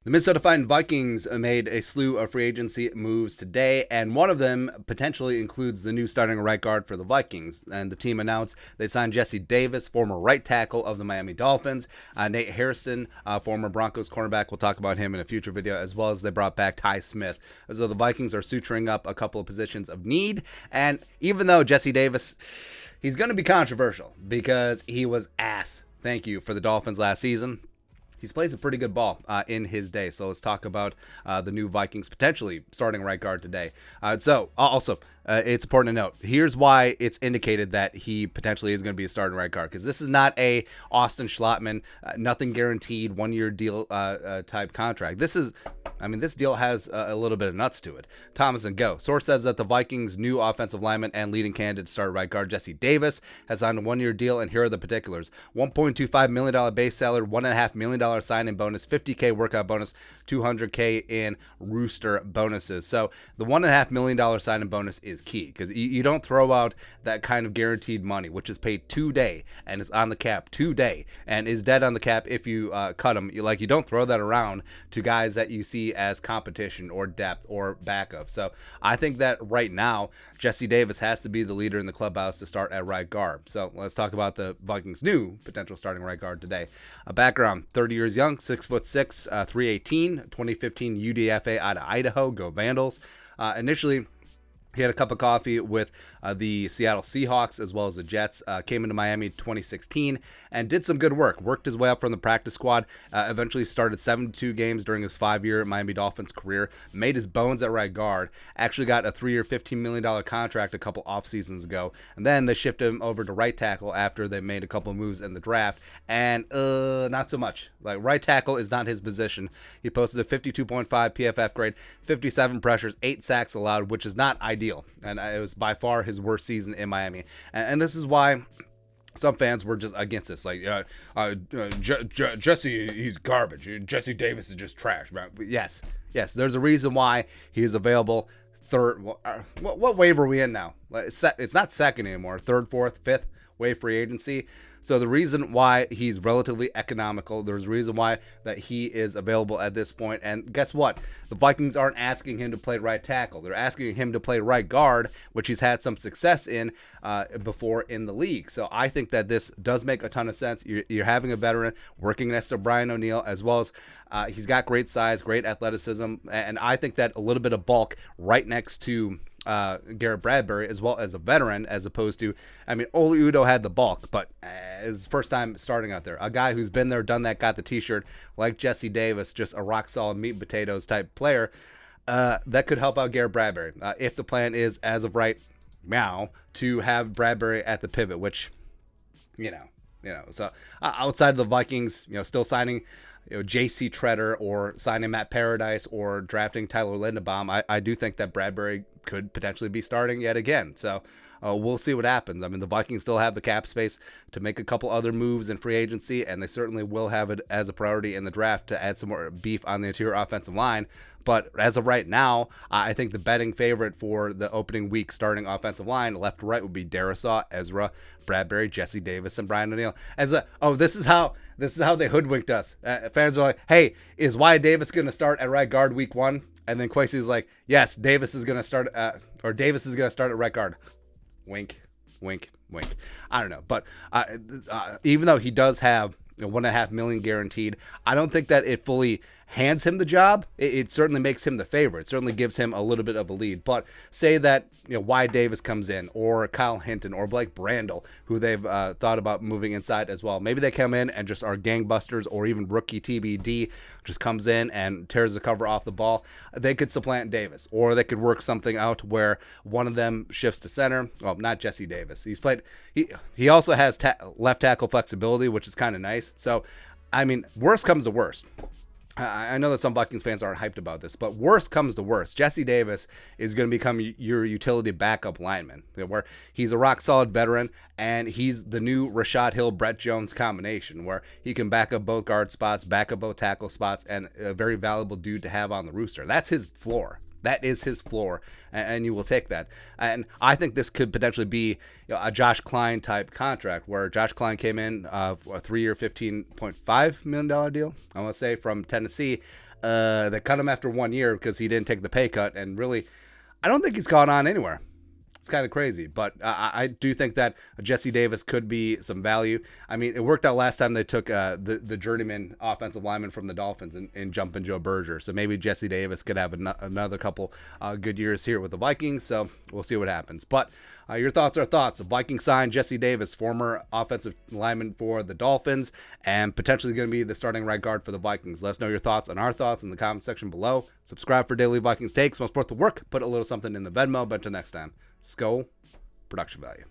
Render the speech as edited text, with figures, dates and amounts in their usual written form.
The Minnesota Vikings made a slew of free agency moves today, and one of them potentially includes the new starting right guard for the Vikings. And the team announced they signed Jesse Davis, former right tackle of the Miami Dolphins, Nate Harrison, former Broncos cornerback. We'll talk about him in a future video, as well as they brought back Ty Smith. So the Vikings are suturing up a couple of positions of need, and even though Jesse Davis, he's going to be controversial because he was ass. Thank you for the Dolphins last season. He's played some pretty good ball in his day. So let's talk about the new Vikings potentially starting right guard today. It's important to note, here's why it's indicated that he potentially is going to be a starting right guard, because this is not a Austin Schlottman, nothing guaranteed, 1-year deal type contract. This deal has a little bit of nuts to it. Thomas and Go. Source says that the Vikings' new offensive lineman and leading candidate to start right guard, Jesse Davis, has signed a 1-year deal, and here are the particulars. $1.25 million base salary, $1.5 million sign-in bonus, $50K workout bonus, $200K in rooster bonuses. So the $1.5 million sign-in bonus is key, because you don't throw out that kind of guaranteed money, which is paid today and is on the cap today and is dead on the cap if you cut them. You don't throw that around to guys that you see as competition or depth or backup. So I think that right now Jesse Davis has to be the leader in the clubhouse to start at right guard. So let's talk about the Vikings' new potential starting right guard today. Background: 30 years young, 6'6", 318, 2015 UDFA out of Idaho. Go Vandals. Initially, he had a cup of coffee with the Seattle Seahawks as well as the Jets. Came into Miami 2016 and did some good work. Worked his way up from the practice squad. Eventually started 72 games during his 5-year Miami Dolphins career. Made his bones at right guard. Actually got a 3-year, $15 million contract a couple off seasons ago. And then they shifted him over to right tackle after they made a couple of moves in the draft. And not so much. Right tackle is not his position. He posted a 52.5 PFF grade, 57 pressures, 8 sacks allowed, which is not ideal. And it was by far his worst season in Miami. And this is why some fans were just against this. Jesse, he's garbage. Jesse Davis is just trash. Yes, there's a reason why he is available third. What wave are we in now? It's not second anymore. Third, fourth, fifth wave free agency. So the reason why he's relatively economical, there's a reason why that he is available at this point. And guess what? The Vikings aren't asking him to play right tackle. They're asking him to play right guard, which he's had some success in before in the league. So I think that this does make a ton of sense. You're having a veteran working next to Brian O'Neill, as well as he's got great size, great athleticism. And I think that a little bit of bulk right next to Garrett Bradbury, as well as a veteran, as opposed to, Oli Udoh had the bulk, but his first time starting out there. A guy who's been there, done that, got the t-shirt, like Jesse Davis, just a rock-solid meat and potatoes type player, that could help out Garrett Bradbury. If the plan is, as of right now, to have Bradbury at the pivot, which, so outside of the Vikings, still signing J.C. Treader or signing Matt Paradise or drafting Tyler Linderbaum, I do think that Bradbury could potentially be starting yet again. So we'll see what happens. The Vikings still have the cap space to make a couple other moves in free agency, and they certainly will have it as a priority in the draft to add some more beef on the interior offensive line. But as of right now, I think the betting favorite for the opening week starting offensive line, left to right, would be Darisaw, Ezra, Bradbury, Jesse Davis, and Brian O'Neill. This is how they hoodwinked us. Fans are like, hey, is Wyatt Davis going to start at right guard week 1? And then Kwesi's like, yes, Davis is going to start at right guard. Wink, wink, wink. I don't know. But even though he does have $1.5 million guaranteed, I don't think that it fully hands him the job. It certainly makes him the favorite. It certainly gives him a little bit of a lead. But say that Wyatt Davis comes in, or Kyle Hinton, or Blake Brandel, who they've thought about moving inside as well. Maybe they come in and just are gangbusters, or even rookie TBD just comes in and tears the cover off the ball. They could supplant Davis, or they could work something out where one of them shifts to center. Well, not Jesse Davis. He also has left tackle flexibility, which is kind of nice. So, worst comes to worst. I know that some Vikings fans aren't hyped about this, but worst comes to worst, Jesse Davis is going to become your utility backup lineman, where he's a rock-solid veteran, and he's the new Rashad Hill-Brett Jones combination, where he can back up both guard spots, back up both tackle spots, and a very valuable dude to have on the rooster. That's his floor. That is his floor, and you will take that. And I think this could potentially be a Josh Klein type contract, where Josh Klein came in a 3-year, $15.5 million deal, I want to say, from Tennessee. They cut him after 1 year because he didn't take the pay cut, and really, I don't think he's gone on anywhere. It's kind of crazy, but I do think that Jesse Davis could be some value. I mean, it worked out last time they took the journeyman offensive lineman from the Dolphins and Jumpin' Joe Berger. So maybe Jesse Davis could have another couple good years here with the Vikings. So we'll see what happens. But your thoughts are thoughts. Vikings signed Jesse Davis, former offensive lineman for the Dolphins, and potentially going to be the starting right guard for the Vikings. Let us know your thoughts and our thoughts in the comment section below. Subscribe for daily Vikings takes. Most support the work. Put a little something in the Venmo. But until next time. Skull production value.